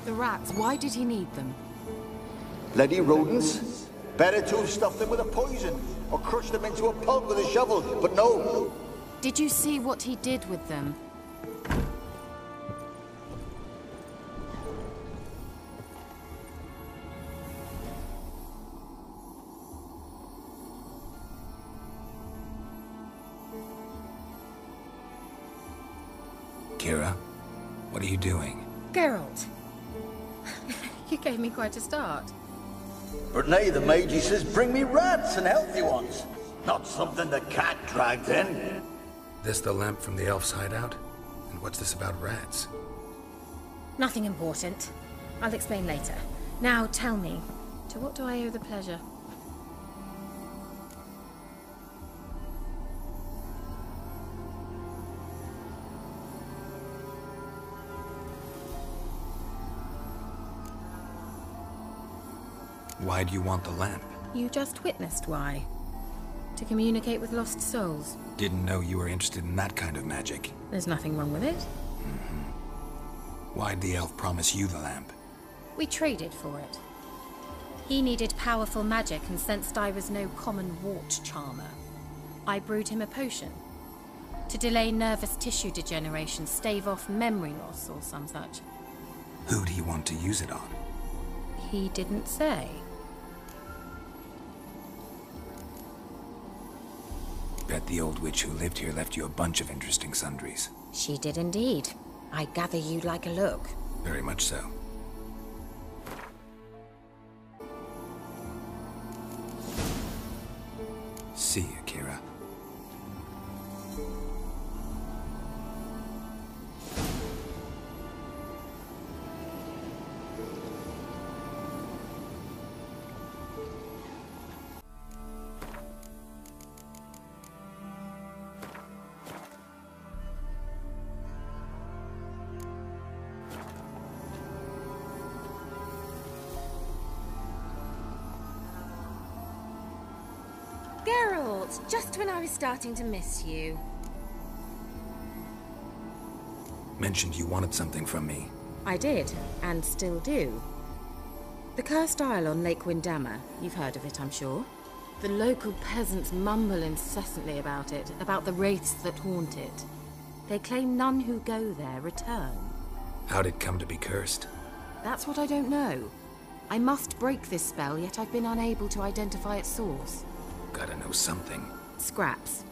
The rats, why did he need them? Bloody rodents. Better to have stuffed them with a poison, or crushed them into a pulp with a shovel, but no. Did you see what he did with them? Keira, what are you doing? Geralt. You gave me quite a start. But nay, the mage, he says, bring me rats and healthy ones. Not something the cat dragged in. This the lamp from the elf's hideout? And what's this about rats? Nothing important. I'll explain later. Now tell me, to what do I owe the pleasure? Why do you want the lamp? You just witnessed why. To communicate with lost souls. Didn't know you were interested in that kind of magic. There's nothing wrong with it. Why'd the elf promise you the lamp? We traded for it. He needed powerful magic and sensed I was no common wart charmer. I brewed him a potion. To delay nervous tissue degeneration, stave off memory loss or some such. Who do you want to use it on? He didn't say. Bet the old witch who lived here left you a bunch of interesting sundries. She did indeed. I gather you'd like a look. Very much so. See you, Keira. Geralt, just when I was starting to miss you. Mentioned you wanted something from me. I did, and still do. The Cursed Isle on Lake Windammer, you've heard of it, I'm sure. The local peasants mumble incessantly about it, about the wraiths that haunt it. They claim none who go there return. How'd it come to be cursed? That's what I don't know. I must break this spell, yet I've been unable to identify its source. Gotta know something. Scraps.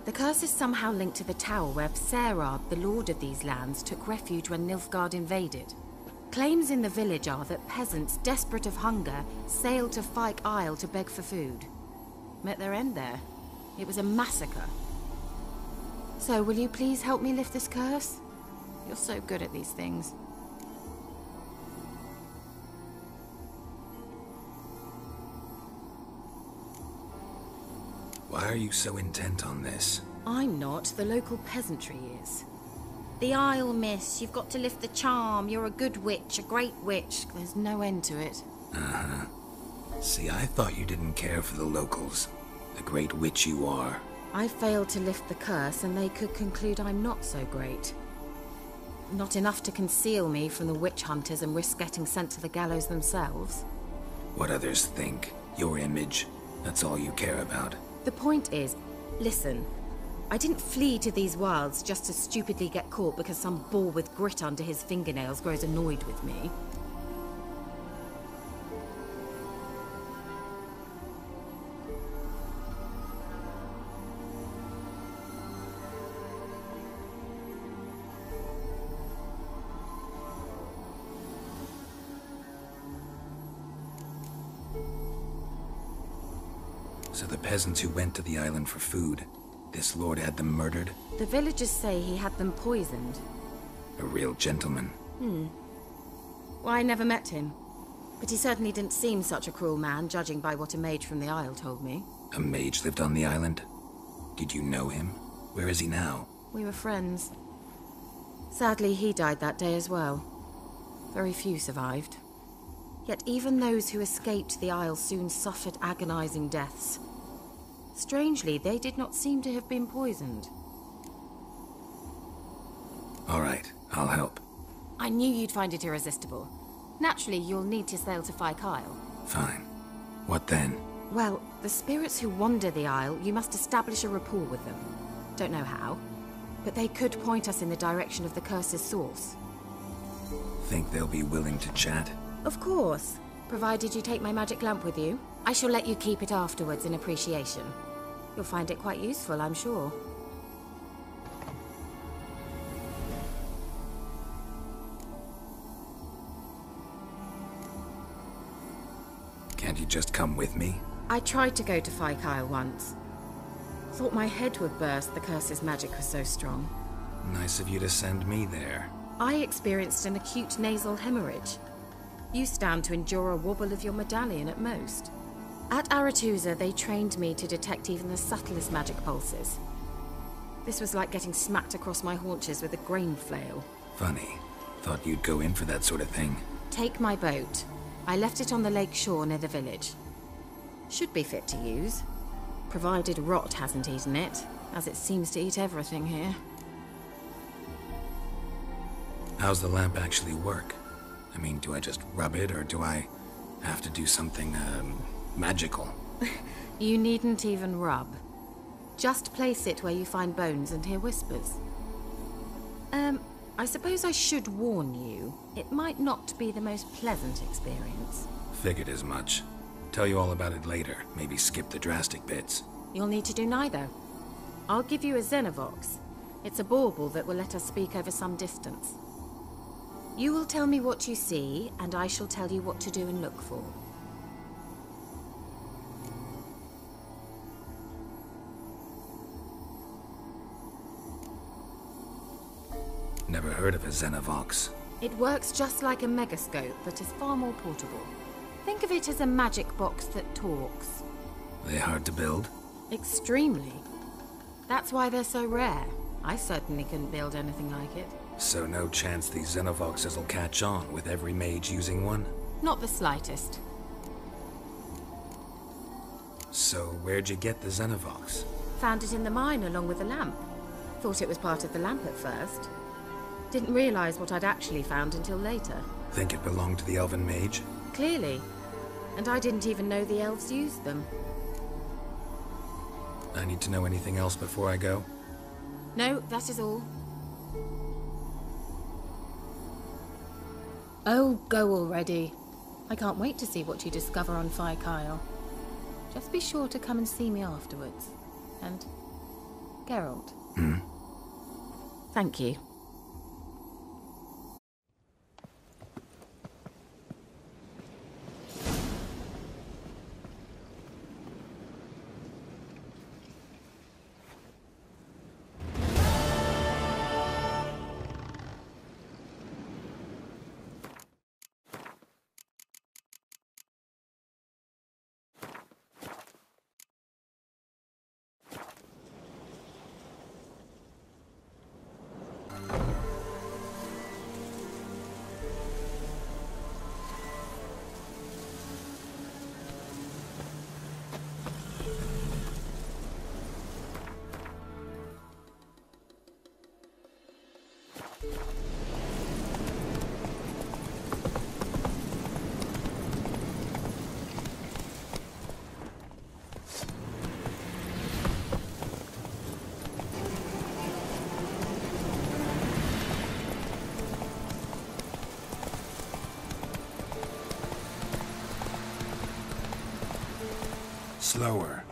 The curse is somehow linked to the tower where Serard, the lord of these lands, took refuge when Nilfgaard invaded. Claims in the village are that peasants, desperate of hunger, sailed to Fyke Isle to beg for food. Met their end there. It was a massacre. So, will you please help me lift this curse? You're so good at these things. Why are you so intent on this? I'm not. The local peasantry is. The Isle, miss. You've got to lift the charm. You're a good witch, a great witch. There's no end to it. Uh-huh. See, I thought you didn't care for the locals. The great witch you are. I failed to lift the curse, and they could conclude I'm not so great. Not enough to conceal me from the witch hunters and risk getting sent to the gallows themselves. What others think, your image, that's all you care about. The point is, listen, I didn't flee to these wilds just to stupidly get caught because some boar with grit under his fingernails grows annoyed with me. So the peasants who went to the island for food, this lord had them murdered? The villagers say he had them poisoned. A real gentleman. Well, I never met him. But he certainly didn't seem such a cruel man, judging by what a mage from the Isle told me. A mage lived on the island? Did you know him? Where is he now? We were friends. Sadly, he died that day as well. Very few survived. Yet even those who escaped the Isle soon suffered agonizing deaths. Strangely, they did not seem to have been poisoned. All right, I'll help. I knew you'd find it irresistible. Naturally, you'll need to sail to Kyle. Fine. What then? Well, the spirits who wander the Isle, you must establish a rapport with them. Don't know how, but they could point us in the direction of the curse's source. Think they'll be willing to chat? Of course, provided you take my magic lamp with you. I shall let you keep it afterwards in appreciation. You'll find it quite useful, I'm sure. Can't you just come with me? I tried to go to Kyle once. Thought my head would burst, the curse's magic was so strong. Nice of you to send me there. I experienced an acute nasal hemorrhage. You stand to endure a wobble of your medallion at most. At Aretusa, they trained me to detect even the subtlest magic pulses. This was like getting smacked across my haunches with a grain flail. Funny. Thought you'd go in for that sort of thing. Take my boat. I left it on the lake shore near the village. Should be fit to use. Provided rot hasn't eaten it, as it seems to eat everything here. How's the lamp actually work? I mean, do I just rub it, or do I have to do something, magical? You needn't even rub. Just place it where you find bones and hear whispers. I suppose I should warn you, it might not be the most pleasant experience. Figured as much. Tell you all about it later. Maybe skip the drastic bits. You'll need to do neither. I'll give you a Xenovox. It's a bauble that will let us speak over some distance. You will tell me what you see, and I shall tell you what to do and look for. Never heard of a Xenovox. It works just like a megascope, but is far more portable. Think of it as a magic box that talks. They hard to build? Extremely. That's why they're so rare. I certainly couldn't build anything like it. So no chance these Xenovoxes will catch on with every mage using one? Not the slightest. So where'd you get the Xenovox? Found it in the mine along with the lamp. Thought it was part of the lamp at first. Didn't realize what I'd actually found until later. Think it belonged to the elven mage? Clearly. And I didn't even know the elves used them. I need to know anything else before I go? No, that is all. Oh, go already. I can't wait to see what you discover on Kyle. Just be sure to come and see me afterwards. And Geralt. Thank you. Slower.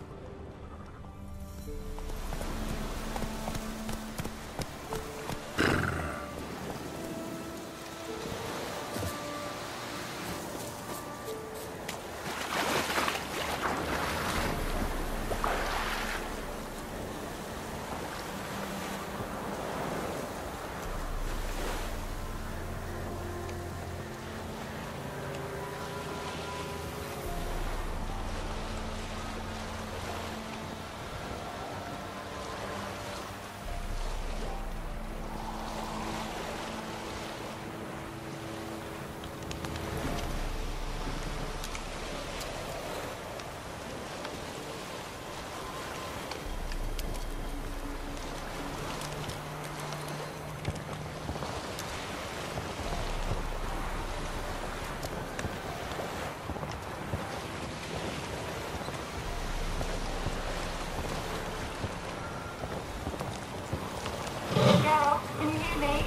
Can you hear me?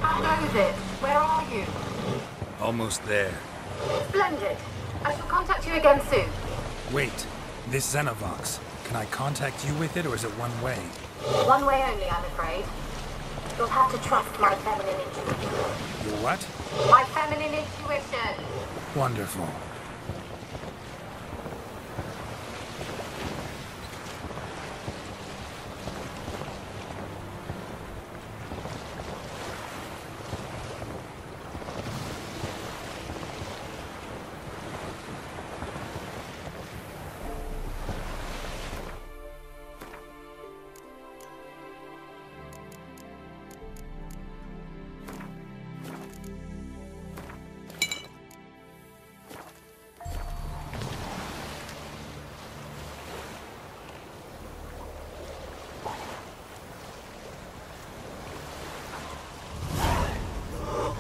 How goes it? Where are you? Almost there. Splendid. I shall contact you again soon. Wait, this Xenovox. Can I contact you with it, or is it one way? One way only, I'm afraid. You'll have to trust my feminine intuition. Your what? My feminine intuition. Wonderful.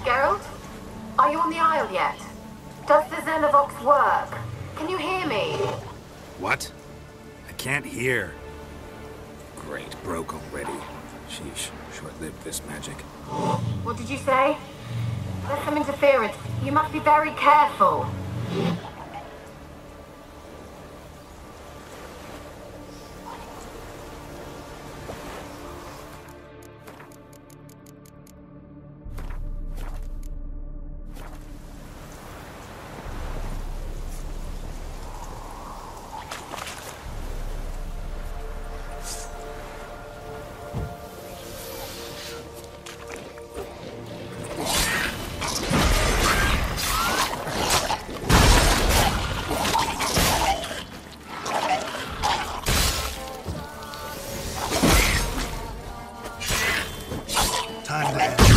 Geralt? Are you on the Isle yet? Does the Xenovox work? Can you hear me? What? I can't hear. Great, broke already. Sheesh, short-lived this magic. What did you say? There's some interference. You must be very careful. Time to end.